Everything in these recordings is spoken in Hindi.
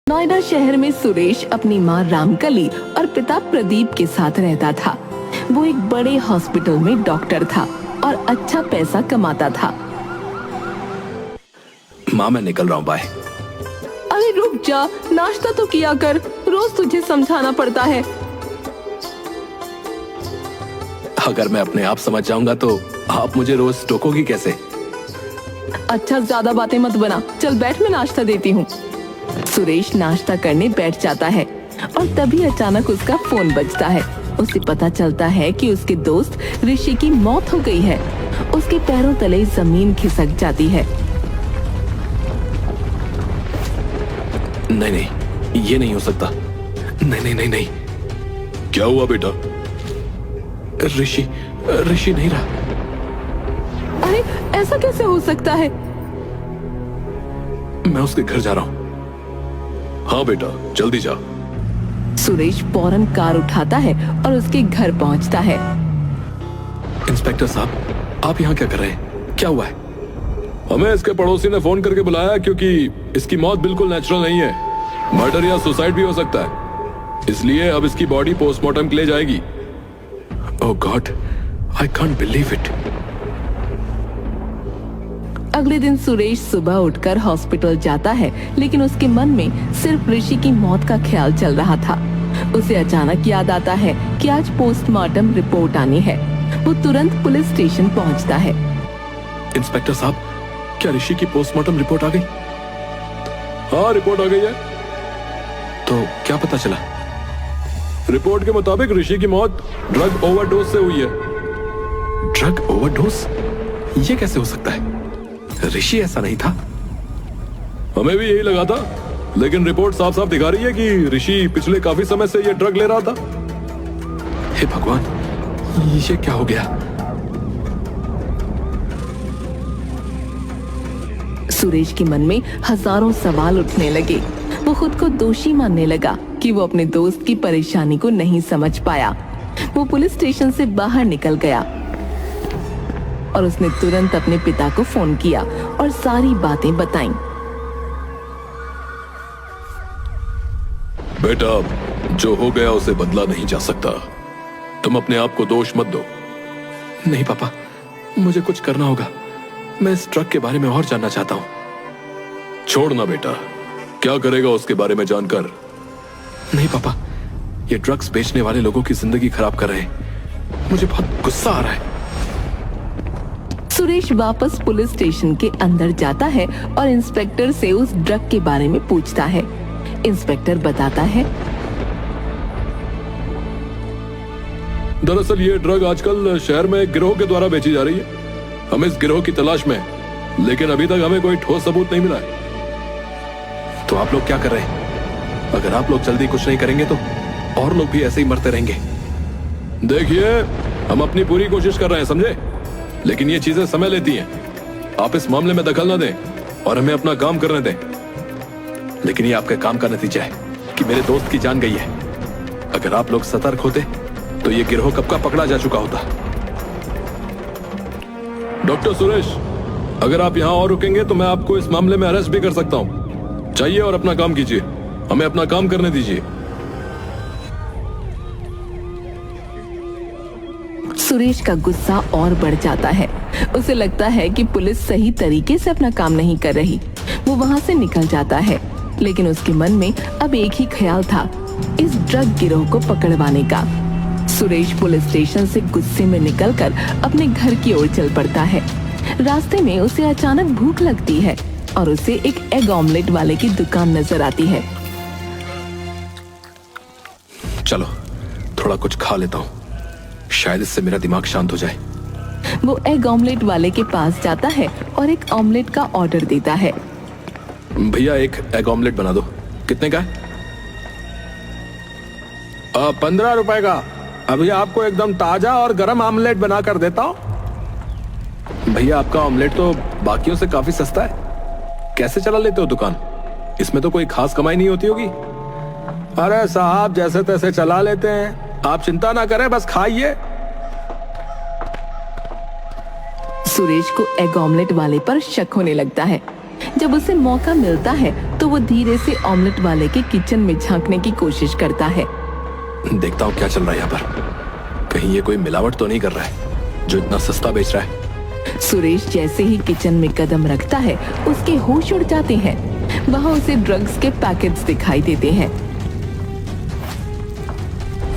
नोएडा शहर में सुरेश अपनी मां रामकली और पिता प्रदीप के साथ रहता था। वो एक बड़े हॉस्पिटल में डॉक्टर था और अच्छा पैसा कमाता था। माँ मैं निकल रहा हूँ, बाय। अरे रुक जा, नाश्ता तो किया कर, रोज तुझे समझाना पड़ता है। अगर मैं अपने आप समझ जाऊंगा तो आप मुझे रोज टोकोगी कैसे? अच्छा ज्यादा बातें मत बना, चल बैठ, मैं नाश्ता देती हूँ। सुरेश नाश्ता करने बैठ जाता है और तभी अचानक उसका फोन बजता है। उसे पता चलता है कि उसके दोस्त ऋषि की मौत हो गई है। उसके पैरों तले जमीन खिसक जाती है। नहीं नहीं, ये नहीं हो सकता। नहीं नहीं नहीं नहीं। क्या हुआ बेटा? ऋषि नहीं रहा। अरे ऐसा कैसे हो सकता है? मैं उसके घर जा रहा हूँ। हाँ बेटा, जल्दी जा। सुरेश फौरन कार उठाता है और उसके घर पहुंचता है। इंस्पेक्टर साहब, आप यहाँ क्या कर रहे हैं? क्या हुआ है? हमें इसके पड़ोसी ने फोन करके बुलाया क्योंकि इसकी मौत बिल्कुल नेचुरल नहीं है। मर्डर या सुसाइड भी हो सकता है, इसलिए अब इसकी बॉडी पोस्टमार्टम के लिए जाएगी। Oh god, I can't believe it. अगले दिन सुरेश सुबह उठकर हॉस्पिटल जाता है, लेकिन उसके मन में सिर्फ ऋषि की मौत का ख्याल चल रहा था। उसे अचानक याद आता है कि आज पोस्टमार्टम रिपोर्ट आनी है। वो तुरंत पुलिस स्टेशन पहुंचता है। इंस्पेक्टर साहब, क्या ऋषि की पोस्टमार्टम रिपोर्ट आ गई? हाँ, रिपोर्ट आ गई है। तो क्या पता चला? रिपोर्ट के मुताबिक ऋषि की मौत ड्रग ओवरडोज से हुई है। Drug overdose? ये कैसे हो सकता है? ऋषि ऐसा नहीं था। हमें भी यही लगा था, लेकिन रिपोर्ट साफ साफ दिखा रही है कि ऋषि पिछले काफी समय से ये ड्रग ले रहा था। हे भगवान, ये क्या हो गया? सुरेश के मन में हजारों सवाल उठने लगे। वो खुद को दोषी मानने लगा कि वो अपने दोस्त की परेशानी को नहीं समझ पाया। वो पुलिस स्टेशन से बाहर निकल गया और उसने तुरंत अपने पिता को फोन किया और सारी बातें बताईं। बेटा, जो हो गया उसे बदला नहीं जा सकता। तुम अपने आप को दोष मत दो। नहीं पापा, मुझे कुछ करना होगा। मैं इस ट्रक के बारे में और जानना चाहता हूँ। छोड़ना बेटा, क्या करेगा उसके बारे में जानकर? नहीं पापा, ये ड्रग्स बेचने वाले लोगों की जिंदगी खराब कर रहे हैं। मुझे बहुत गुस्सा आ रहा है। सुरेश वापस पुलिस स्टेशन के अंदर जाता है और इंस्पेक्टर से उस ड्रग के बारे में पूछता है। इंस्पेक्टर बताता है, दरअसल ये ड्रग आजकल शहर में एक गिरोह के द्वारा बेची जा रही है। हम इस गिरोह की तलाश में हैं, लेकिन अभी तक हमें कोई ठोस सबूत नहीं मिला है। तो आप लोग क्या कर रहे हैं? अगर आप लोग जल्दी कुछ नहीं करेंगे तो और लोग भी ऐसे ही मरते रहेंगे। देखिए, हम अपनी पूरी कोशिश कर रहे हैं, समझे? लेकिन ये चीजें समय लेती हैं। आप इस मामले में दखल न दें और हमें अपना काम करने दें। लेकिन ये आपके काम का नतीजा है कि मेरे दोस्त की जान गई है। अगर आप लोग सतर्क होते तो ये गिरोह कब का पकड़ा जा चुका होता। डॉक्टर सुरेश, अगर आप यहाँ और रुकेंगे तो मैं आपको इस मामले में अरेस्ट भी कर सकता हूँ। चाहिए और अपना काम कीजिए, हमें अपना काम करने दीजिए। सुरेश का गुस्सा और बढ़ जाता है। उसे लगता है कि पुलिस सही तरीके से अपना काम नहीं कर रही। वो वहाँ से निकल जाता है, लेकिन उसके मन में अब एक ही ख्याल था, इस ड्रग गिरोह को पकड़वाने का। सुरेश पुलिस स्टेशन से गुस्से में निकलकर अपने घर की ओर चल पड़ता है। रास्ते में उसे अचानक भूख लगती है और उसे एक एग ऑमलेट वाले की दुकान नजर आती है। चलो थोड़ा कुछ खा लेता हूँ, शायद इससे मेरा दिमाग शांत हो जाए। वो एग ऑमलेट वाले के पास जाता है और एक ऑमलेट का ऑर्डर देता है। भैया, एक एग ऑमलेट बना दो। कितने का है? 15 रुपए का। अभी आपको एकदम ताजा और गर्म ऑमलेट बना कर देता हूँ। भैया, आपका ऑमलेट तो बाकियों से काफी सस्ता है। कैसे चला लेते हो दुकान? इसमें तो कोई खास कमाई नहीं होती होगी। अरे साहब, जैसे तैसे चला लेते हैं, आप चिंता ना करें, बस खाइए। सुरेश को एग ऑमलेट वाले पर शक होने लगता है। जब उसे मौका मिलता है तो वो धीरे से ऑमलेट वाले के किचन में झांकने की कोशिश करता है। देखता हूँ क्या चल रहा है यहाँ पर। कहीं ये कोई मिलावट तो नहीं कर रहा है जो इतना सस्ता बेच रहा है। सुरेश जैसे ही किचन में कदम रखता है उसके होश उड़ जाते हैं। वहाँ उसे ड्रग्स के पैकेट्स दिखाई देते हैं।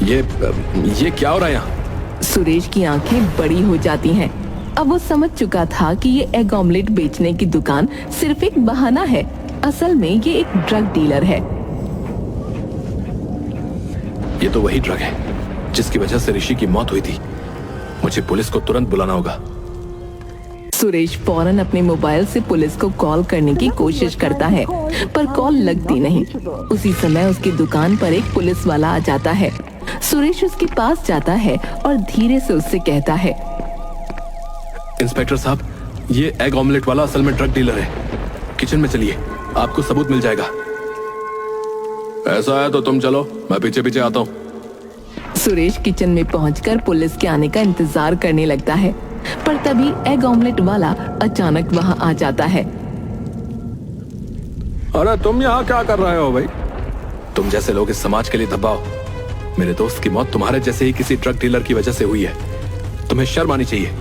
ये क्या हो रहा है यहाँ? सुरेश की आंखें बड़ी हो जाती हैं। अब वो समझ चुका था कि ये एग ऑमलेट बेचने की दुकान सिर्फ एक बहाना है। असल में ये एक ड्रग डीलर है। ये तो वही ड्रग है जिसकी वजह से ऋषि की मौत हुई थी। मुझे पुलिस को तुरंत बुलाना होगा। सुरेश फौरन अपने मोबाइल से पुलिस को कॉल करने की कोशिश करता है, पर कॉल लगती नहीं। उसी समय उसकी दुकान पर एक पुलिस वाला आ जाता है। सुरेश उसके पास जाता है और धीरे से उससे कहता है, इंस्पेक्टर साहब, ये एग ऑमलेट वाला असल में ड्रग डीलर है। किचन में चलिए, आपको सबूत मिल जाएगा। ऐसा है तो तुम चलो, मैं पीछे पीछे आता हूँ। सुरेश किचन में पहुंचकर पुलिस के आने का इंतजार करने लगता है, पर तभी एग ऑमलेट वाला अचानक वहां आ जाता है। अरे तुम यहाँ क्या कर रहे हो भाई? तुम जैसे लोग इस समाज के लिए दबाओ। मेरे दोस्त की मौत तुम्हारे जैसे ही किसी ड्रग डीलर की वजह से हुई है। तुम्हें शर्म आनी चाहिए।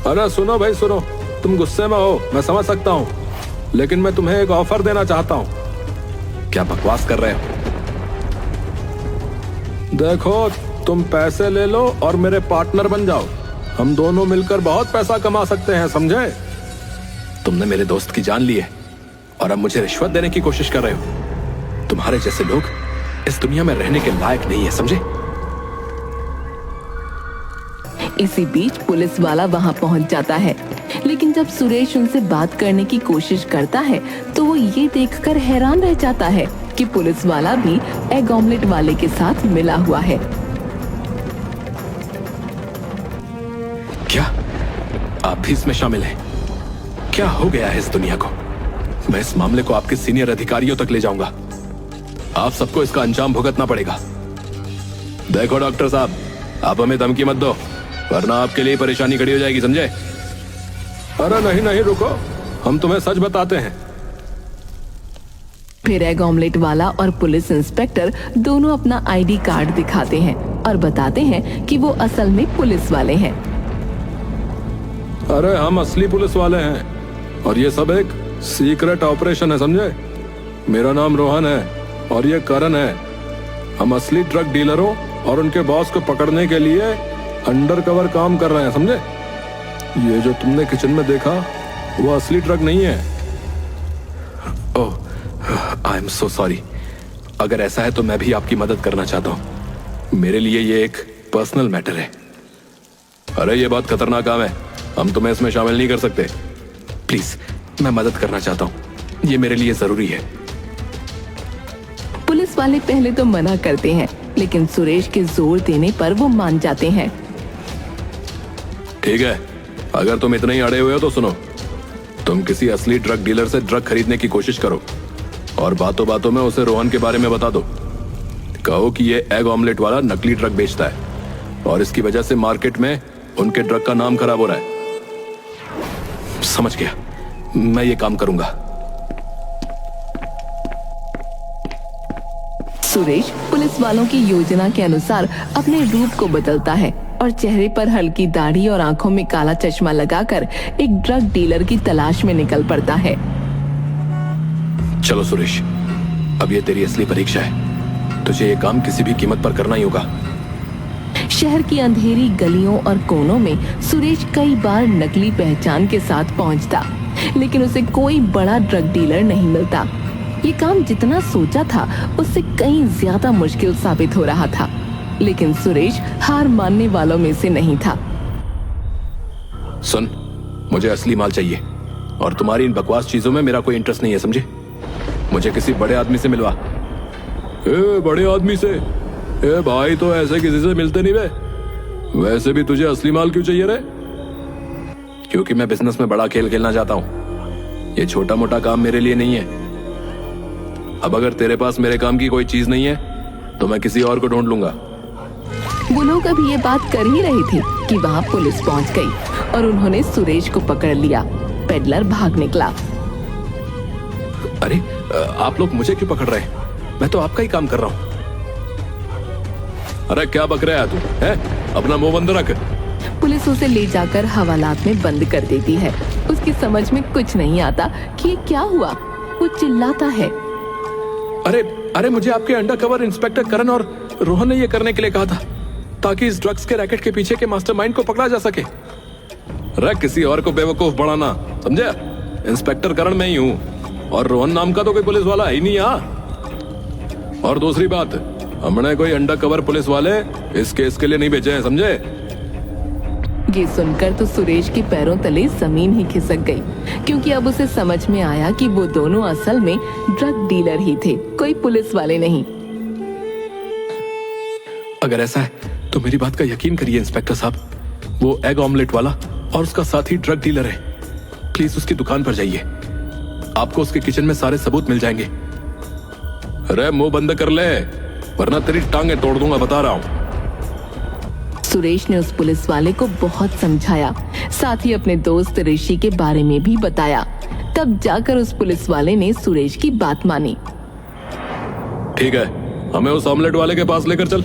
अरे सुनो भाई सुनो, तुम गुस्से में हो, मैं समझ सकता हूँ, लेकिन मैं तुम्हें एक ऑफर देना चाहता हूँ। क्या बकवास कर रहे हो? देखो, तुम पैसे ले लो और मेरे पार्टनर बन जाओ। हम दोनों मिलकर बहुत पैसा कमा सकते हैं, समझे? तुमने मेरे दोस्त की जान ली है और अब मुझे रिश्वत देने की कोशिश कर रहे हो। तुम्हारे जैसे लोग इस दुनिया में रहने के लायक नहीं है, समझे? इसी बीच पुलिस वाला वहां पहुंच जाता है, लेकिन जब सुरेश उनसे बात करने की कोशिश करता है तो वो ये देखकर हैरान रह जाता है कि पुलिस वाला भी एग ऑमलेट वाले के साथ मिला हुआ है। क्या आप भी इसमें शामिल हैं? क्या हो गया है इस दुनिया को? मैं इस मामले को आपके सीनियर अधिकारियों तक ले जाऊंगा। आप सबको इसका अंजाम भुगतना पड़ेगा। देखो डॉक्टर साहब, आप हमें धमकी मत दो, वरना आपके लिए परेशानी खड़ी हो जाएगी, समझे? अरे नहीं नहीं, रुको, हम तुम्हें सच बताते हैं। फिर एग ऑमलेट वाला और पुलिस इंस्पेक्टर दोनों अपना आईडी कार्ड दिखाते हैं और बताते हैं कि वो असल में पुलिस वाले हैं। अरे हम असली पुलिस वाले हैं और ये सब एक सीक्रेट ऑपरेशन है, समझे? मेरा नाम रोहन है और ये करण है। हम असली ड्रग डीलरों और उनके बॉस को पकड़ने के लिए अंडर कवर काम कर रहे हैं, समझे? ये जो तुमने किचन में देखा वो असली ड्रग नहीं है। ओह, आई एम सो सॉरी। अगर ऐसा है तो मैं भी आपकी मदद करना चाहता हूँ। मेरे लिए ये एक पर्सनल मैटर है। अरे ये बहुत खतरनाक काम है, हम तुम्हें इसमें शामिल नहीं कर सकते। प्लीज, मैं मदद करना चाहता हूँ, ये मेरे लिए जरूरी है। पुलिस वाले पहले तो मना करते हैं, लेकिन सुरेश के जोर देने पर वो मान जाते हैं। ठीक है, अगर तुम इतने ही अड़े हुए हो तो सुनो, तुम किसी असली ड्रग डीलर से ड्रग खरीदने की कोशिश करो और बातों बातों में उसे रोहन के बारे में बता दो। कहो कि ये एग ऑमलेट वाला नकली ड्रग बेचता है और इसकी वजह से मार्केट में उनके ड्रग का नाम खराब हो रहा है। समझ गया, मैं ये काम करूंगा। सुरेश पुलिस वालों की योजना के अनुसार अपने रूप को बदलता है और चेहरे पर हल्की दाढ़ी और आंखों में काला चश्मा लगाकर एक ड्रग डीलर की तलाश में निकल पड़ता है। चलो सुरेश, अब ये तेरी असली परीक्षा है। तुझे ये काम किसी भी कीमत पर करना ही होगा। शहर की अंधेरी गलियों और कोनों में सुरेश कई बार नकली पहचान के साथ पहुंचता, लेकिन उसे कोई बड़ा ड्रग डीलर नहीं मिलता। ये काम जितना सोचा था उससे कहीं ज्यादा मुश्किल साबित हो रहा था, लेकिन सुरेश हार मानने वालों में से नहीं था। सुन, मुझे असली माल चाहिए और तुम्हारी इन बकवास चीजों में मेरा कोई इंटरेस्ट नहीं है, समझे? मुझे किसी बड़े आदमी से मिलवा। बड़े आदमी से? भाई तो ऐसे किसी से मिलते नहीं बे। वैसे भी तुझे असली माल क्यों चाहिए रे? क्योंकि मैं बिजनेस में बड़ा खेल खेलना चाहता हूँ। ये छोटा मोटा काम मेरे लिए नहीं है। अब अगर तेरे पास मेरे काम की कोई चीज नहीं है तो मैं किसी और को ढूंढ लूंगा। वो लोग अभी ये बात कर ही रही थी कि वहाँ पुलिस पहुँच गई और उन्होंने सुरेश को पकड़ लिया। पेडलर भाग निकला। अरे आप लोग मुझे क्यों पकड़ रहे हैं? मैं तो आपका ही काम कर रहा हूं। अरे क्या बक रहा है तू? है अपना मुंह बंद रख। पुलिस उसे ले जाकर हवालात में बंद कर देती है। उसकी समझ में कुछ नहीं आता कि ये क्या हुआ। वो चिल्लाता है, अरे अरे मुझे आपके अंडरकवर इंस्पेक्टर करण और रोहन ने ये करने के लिए कहा था ताकि इस ड्रग्स के रैकेट के पीछे के मास्टरमाइंड को पकड़ा जा सके। अरे किसी और को बेवकूफ बनाना, समझे? इंस्पेक्टर करण मैं ही हूँ और रोहन नाम का तो कोई पुलिस वाला है ही नहीं यहाँ। और दूसरी बात, हमने कोई अंडरकवर पुलिस वाले इस केस के लिए नहीं भेजे हैं, समझे? ये सुनकर तो सुरेश के पैरों तले जमीन ही खिसक गई, क्योंकि अब उसे समझ में आया कि वो दोनों असल में ड्रग डीलर ही थे, कोई पुलिस वाले नहीं। अगर ऐसा है तो मेरी बात का यकीन करिए इंस्पेक्टर साहब, वो एग ऑमलेट वाला और उसका साथी ड्रग डीलर है। प्लीज उसकी दुकान पर जाइए, आपको उसके किचन में सारे सबूत मिल जाएंगे। अरे मुंह बंद कर ले वरना तेरी टांगे तोड़ दूंगा, बता रहा हूं। सुरेश ने उस पुलिस वाले को बहुत समझाया, साथ ही अपने दोस्त ऋषि के बारे में भी बताया। तब जाकर उस पुलिस वाले ने सुरेश की बात मानी। ठीक है, हमें उस ऑमलेट वाले के पास लेकर चल।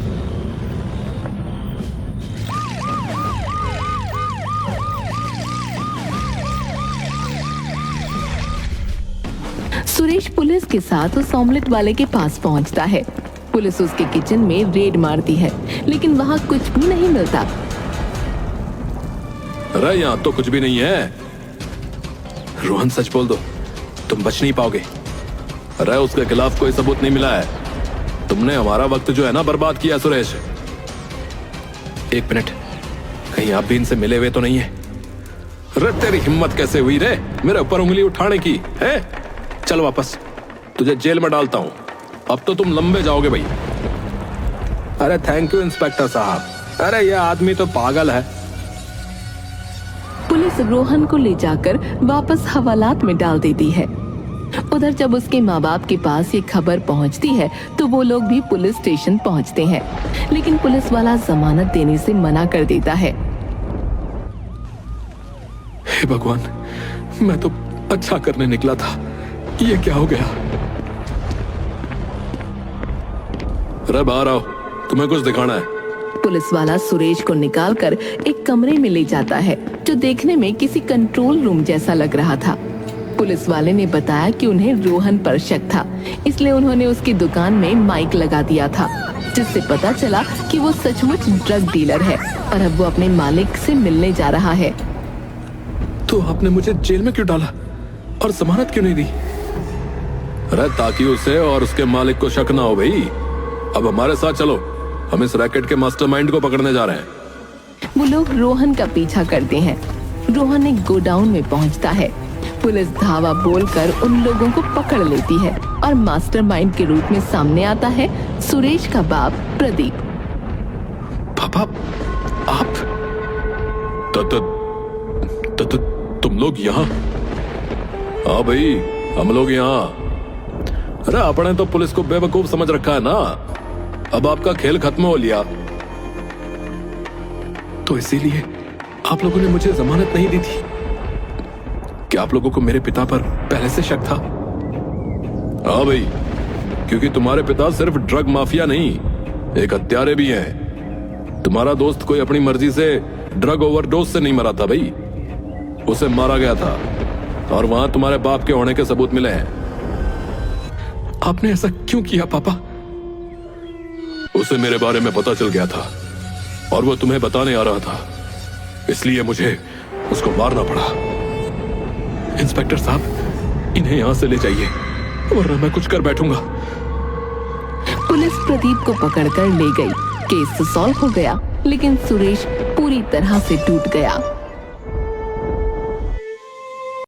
सुरेश पुलिस के साथ उस ऑमलेट वाले के पास पहुंचता है। पुलिस उसके किचन में रेड मारती है, लेकिन वहां कुछ भी नहीं मिलता। अरे यहाँ तो कुछ भी नहीं है। रोहन सच बोल दो, तुम बच नहीं पाओगे। अरे उसके खिलाफ कोई सबूत नहीं मिला है। तुमने हमारा वक्त जो है ना बर्बाद किया सुरेश। एक मिनट, कहीं आप भी इनसे मिले हुए तो नहीं है? अरे तेरी हिम्मत कैसे हुई रे मेरे ऊपर उंगली उठाने की है? चल वापस, तुझे जेल में डालता हूं। अब तो तुम लंबे जाओगे भाई। अरे थैंक यू इंस्पेक्टर साहब। अरे ये आदमी तो पागल है। पुलिस रोहन को ले जाकर वापस हवालात में डाल देती है। उधर जब उसके माँ बाप के पास ये खबर पहुंचती है तो वो लोग भी पुलिस स्टेशन पहुंचते हैं, लेकिन पुलिस वाला जमानत देने से मना कर देता है। हे भगवान, मैं तो अच्छा करने निकला था, ये क्या हो गया? अरे बाहर आओ, तुम्हें कुछ दिखाना है। पुलिस वाला सुरेश को निकालकर एक कमरे में ले जाता है, जो देखने में किसी कंट्रोल रूम जैसा लग रहा था। पुलिस वाले ने बताया कि उन्हें रोहन पर शक था, इसलिए उन्होंने उसकी दुकान में माइक लगा दिया था, जिससे पता चला कि वो सचमुच ड्रग डीलर है और अब वो अपने मालिक से मिलने जा रहा है। तो आपने मुझे जेल में क्यों डाला और जमानत क्यों नहीं दी? अरे ताकि उसे और उसके मालिक को शक ना हो भाई। अब हमारे साथ चलो, हम इस रैकेट के मास्टरमाइंड को पकड़ने जा रहे हैं। वो लोग रोहन का पीछा करते हैं। रोहन एक गोडाउन में पहुंचता है। पुलिस धावा बोलकर उन लोगों को पकड़ लेती है और मास्टरमाइंड के रूप में सामने आता है सुरेश का बाप प्रदीप। पापा, आप तुम लोग यहाँ? हाँ भाई, हम लोग यहाँ। अरे आपने तो पुलिस को बेवकूफ समझ रखा है ना, अब आपका खेल खत्म हो लिया। तो इसीलिए आप लोगों ने मुझे जमानत नहीं दी थी? क्या आप लोगों को मेरे पिता पर पहले से शक था? हाँ भाई, क्योंकि तुम्हारे पिता सिर्फ ड्रग माफिया नहीं, एक हत्यारे भी हैं। तुम्हारा दोस्त कोई अपनी मर्जी से ड्रग ओवरडोज से नहीं मरा था भाई, उसे मारा गया था और वहां तुम्हारे बाप के होने के सबूत मिले हैं। आपने ऐसा क्यों किया पापा? उसे मेरे बारे में पता चल गया था और वो तुम्हें बताने आ रहा था, इसलिए मुझे उसको मारना पड़ा। इंस्पेक्टर साहब, इन्हें यहां से ले जाइए वरना मैं कुछ कर बैठूंगा। पुलिस प्रदीप को पकड़कर ले गई। केस तो सॉल्व हो गया, लेकिन सुरेश पूरी तरह से टूट गया।